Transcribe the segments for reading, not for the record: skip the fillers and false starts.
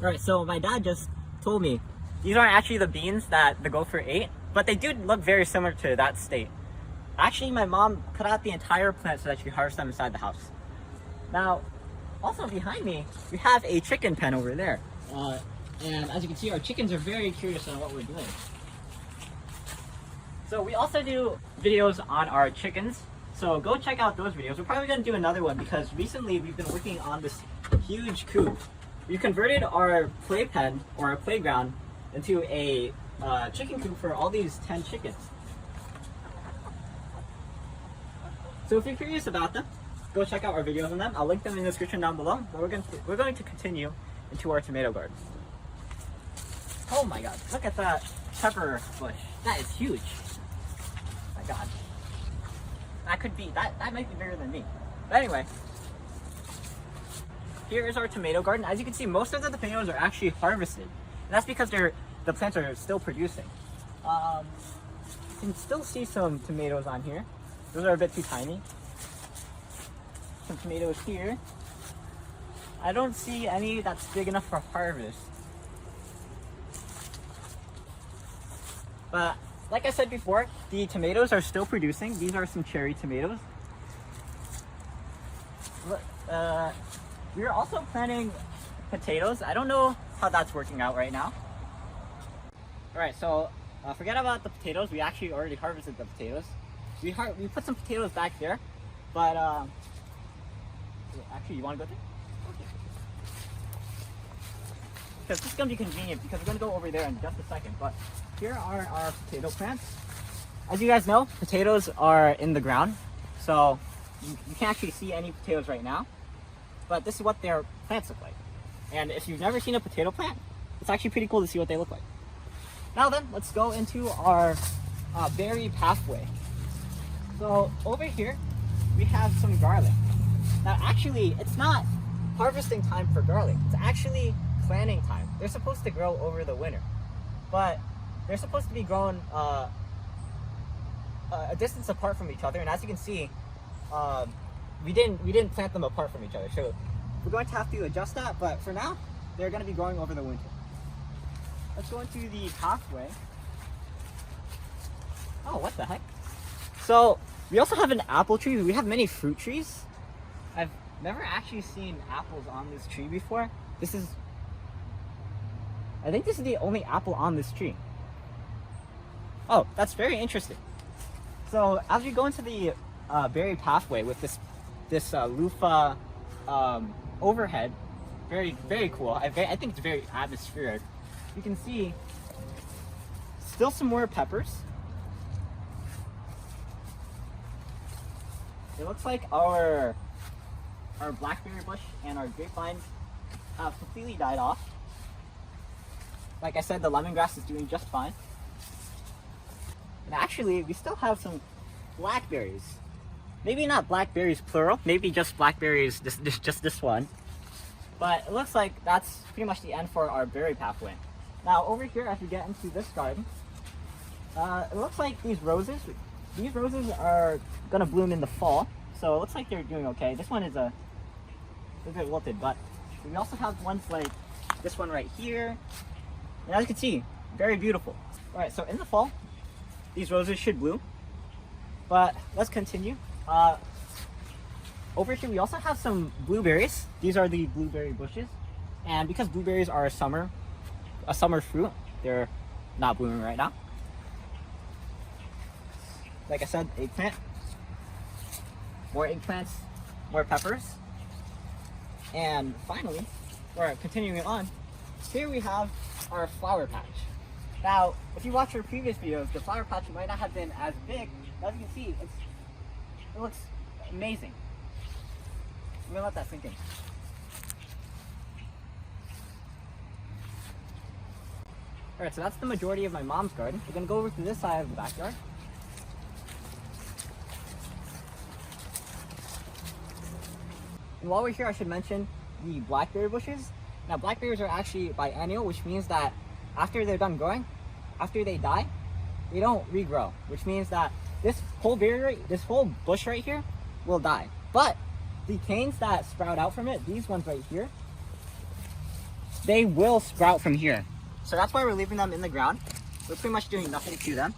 Alright, so my dad just told me these aren't actually the beans that the gopher ate, but they do look very similar to that state. Actually, my mom cut out the entire plant so that she could harvest them inside the house. Now, also behind me, we have a chicken pen over there. And as you can see, our chickens are very curious on what we're doing. So we also do videos on our chickens. So go check out those videos. We're probably going to do another one because recently we've been working on this huge coop. We converted our playpen or our playground into a chicken coop for all these 10 chickens. So if you're curious about them, go check out our videos on them. I'll link them in the description down below. But we're going to continue into our tomato garden. Oh my god, look at that pepper bush. That is huge. Oh my god. That might be bigger than me. But anyway, here is our tomato garden. As you can see, most of the tomatoes are actually harvested. And that's because the plants are still producing. You can still see some tomatoes on here. Those are a bit too tiny. Some tomatoes here. I don't see any that's big enough for harvest. But like I said before, the tomatoes are still producing. These are some cherry tomatoes. We're also planting potatoes. I don't know how that's working out right now. Alright, so forget about the potatoes. We actually already harvested the potatoes. We put some potatoes back there, but actually, you want to go there? Okay. Because this is going to be convenient because we're going to go over there in just a second. But here are our potato plants. As you guys know, potatoes are in the ground, so you can't actually see any potatoes right now. But this is what their plants look like. And if you've never seen a potato plant, it's actually pretty cool to see what they look like. Now then, let's go into our berry pathway. So over here, we have some garlic. Now actually, it's not harvesting time for garlic. It's actually planting time. They're supposed to grow over the winter. But they're supposed to be grown a distance apart from each other. And as you can see, we didn't plant them apart from each other. So we're going to have to adjust that. But for now, they're going to be growing over the winter. Let's go into the pathway. Oh, what the heck? So we also have an apple tree. We have many fruit trees. I've never actually seen apples on this tree before. I think this is the only apple on this tree. Oh, that's very interesting. So as we go into the berry pathway with this Luffa overhead, very cool. I think it's very atmospheric. You can see still some more peppers. It looks like our blackberry bush and our grapevine have completely died off. Like I said, the lemongrass is doing just fine. And actually, we still have some blackberries. Maybe not blackberries plural, maybe just blackberries, just this one. But it looks like that's pretty much the end for our berry pathway. Now over here, as we get into this garden, it looks like these roses are gonna bloom in the fall. So it looks like they're doing okay. This one is a bit wilted, but we also have ones like this one right here. And as you can see, very beautiful. All right, so in the fall, these roses should bloom. But let's continue. Over here, we also have some blueberries. These are the blueberry bushes. And because blueberries are a summer fruit, they're not blooming right now. Like I said, eggplant, more eggplants, more peppers. And finally, or continuing on, here we have our flower patch. Now, if you watch our previous videos, the flower patch might not have been as big, but as you can see, it looks amazing. I'm gonna let that sink in. Alright, so that's the majority of my mom's garden. We're gonna go over to this side of the backyard. And while we're here, I should mention the blackberry bushes. Now, blackberries are actually biennial, which means that after they're done growing, after they die, they don't regrow, which means that this whole bush right here will die. But the canes that sprout out from it, these ones right here, they will sprout from here. So that's why we're leaving them in the ground. We're pretty much doing nothing to them.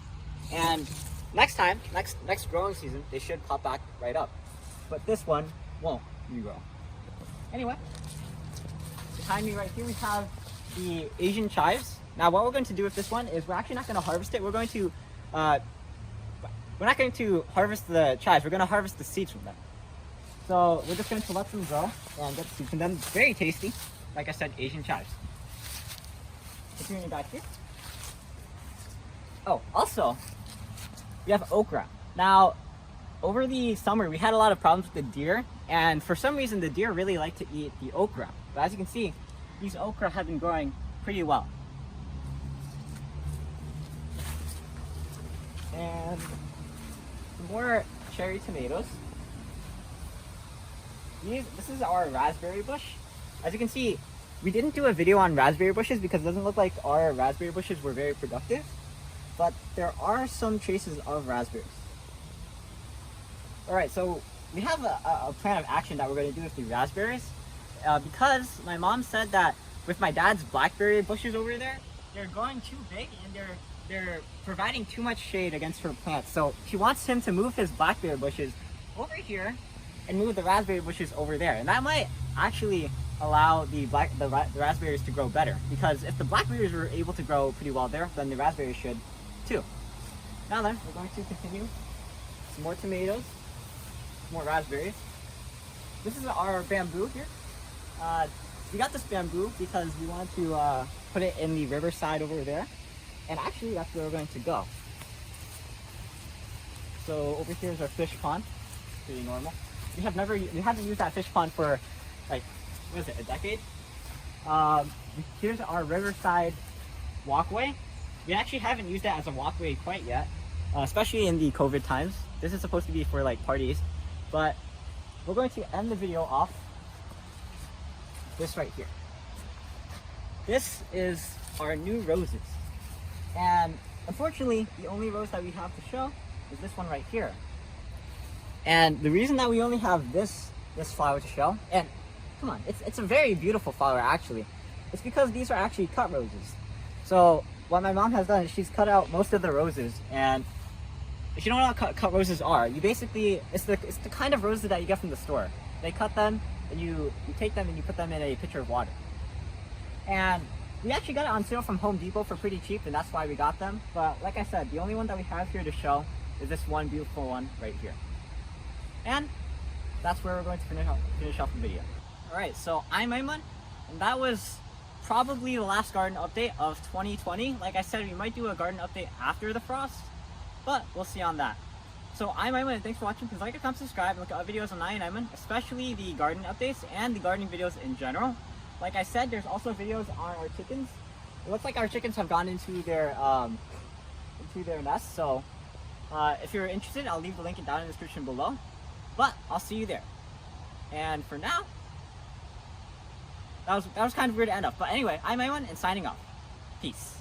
And next time, next growing season, they should pop back right up. But this one won't regrow. Anyway, behind me right here we have the Asian chives. Now what we're going to do with this one is we're actually not going to harvest it. We're not going to harvest the chives. We're going to harvest the seeds from them. So we're just going to let them grow and get the seeds from them. Very tasty. Like I said, Asian chives. Continuing back here. Oh, also, we have okra. Now, over the summer, we had a lot of problems with the deer, and for some reason, the deer really like to eat the okra. But as you can see, these okra have been growing pretty well. And some more cherry tomatoes. This is our raspberry bush. As you can see, we didn't do a video on raspberry bushes because it doesn't look like our raspberry bushes were very productive. But there are some traces of raspberries. Alright, so we have a plan of action that we're going to do with the raspberries. Because my mom said that with my dad's blackberry bushes over there, they're growing too big and they're providing too much shade against her plants. So she wants him to move his blackberry bushes over here and move the raspberry bushes over there. And that might actually allow the raspberries to grow better. Because if the blackberries were able to grow pretty well there, then the raspberries should too. Now then, we're going to continue. Some more tomatoes, more raspberries. This is our bamboo here. We got this bamboo because we want to put it in the riverside over there. And actually, that's where we're going to go. So over here is our fish pond. Pretty normal. We haven't used that fish pond for like, what is it, a decade? Here's our riverside walkway. We actually haven't used that as a walkway quite yet, especially in the COVID times. This is supposed to be for like parties, but we're going to end the video off this right here. This is our new roses. And unfortunately, the only rose that we have to show is this one right here. And the reason that we only have this flower to show, and come on, it's a very beautiful flower actually. It's because these are actually cut roses. So what my mom has done is she's cut out most of the roses, and if you don't know what cut roses are, you basically, it's the kind of roses that you get from the store. They cut them, and you take them and you put them in a pitcher of water. And we actually got it on sale from Home Depot for pretty cheap, and that's why we got them. But like I said, the only one that we have here to show is this one beautiful one right here. And that's where we're going to finish off the video. Alright, so I'm Aiman, and that was probably the last garden update of 2020. Like I said, we might do a garden update after the frost, but we'll see on that. So I'm Aiman, and thanks for watching. Please like, comment, subscribe, and look at other videos on EyeOnAiman, especially the garden updates and the gardening videos in general. Like I said, there's also videos on our chickens. It looks like our chickens have gone into their nest, so if you're interested, I'll leave the link down in the description below. But I'll see you there. And for now, that was kind of weird to end up. But anyway, I'm Aiman and signing off. Peace.